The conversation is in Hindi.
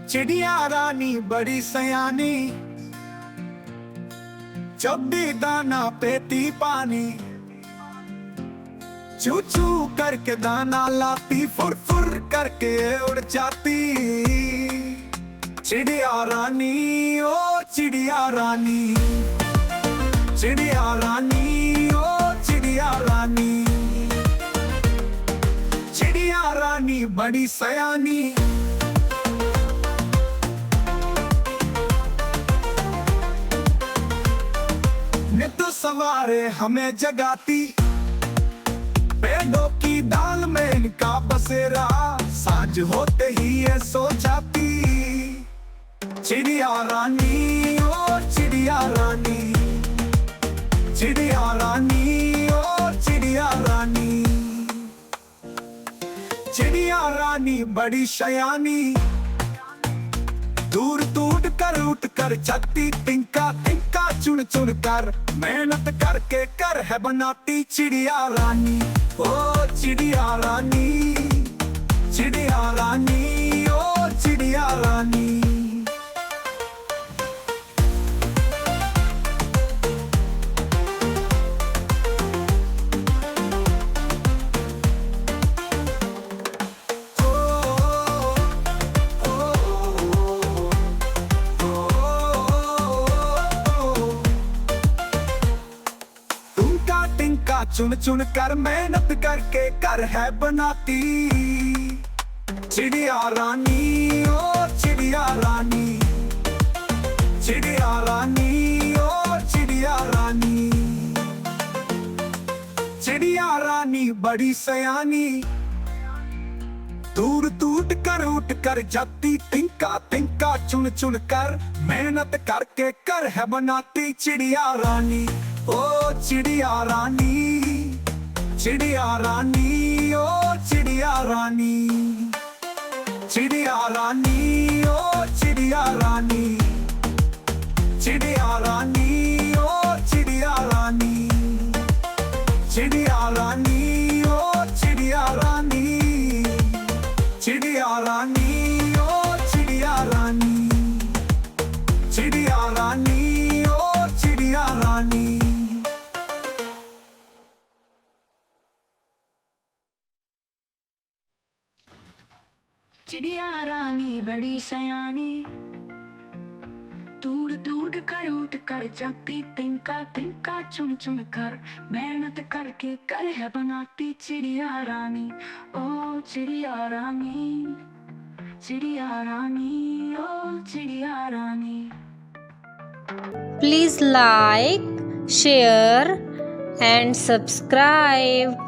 चिड़िया रानी बड़ी सयानी, जब भी दाना पेती पानी, चू चू करके दाना लाती, फुर फुर करके उड़ जाती। चिड़िया रानी ओ चिड़िया रानी, चिड़िया रानी ओ चिड़िया रानी, चिड़िया रानी बड़ी सयानी। नित सवारे हमें जगाती, पेड़ों की डाल में इनका बसेरा, साँझ होते ही ये सो जाती। चिड़िया रानी ओ चिड़िया रानी, चिड़िया रानी ओ चिड़िया रानी, चिड़िया रानी बड़ी शयानी। दूर दूर कर उठ कर जाती, तिनका तिनका चुन चुन कर, मेहनत करके कर है बनाती। चिड़िया रानी ओ चिड़िया रानी, चिड़िया रानी ओ चिड़िया रानी। चुन चुन कर मेहनत करके कर है बनाती। चिड़िया रानी ओ चिड़िया रानी, चिड़िया रानी ओ चिड़िया रानी, चिड़िया रानी बड़ी सयानी। दूर दूर कर उठ कर जाती, तिनका तिनका चुन चुन कर, मेहनत करके कर है बनाती। चिड़िया रानी ओ चिड़िया रानी, चिड़िया रानी ओ चिड़िया रानी, चिड़िया रानी ओ चिड़िया रानी, चिड़िया रानी ओ चिड़िया रानी, चिड़िया रानी ओ चिड़िया रानी, चिड़िया रानी ओ चिड़िया रानी, चिड़िया रानी ओ चिड़िया रानी। चिड़िया रानी बड़ी सयानी, दूर दूर कर उठ कर जाती, तिनका तिनका चुन चुन कर, मेहनत करके कर है बनाती। चिड़िया रानी ओ चिड़िया रानी, चिड़िया रानी ओ चिड़िया रानी। Please like, share and subscribe.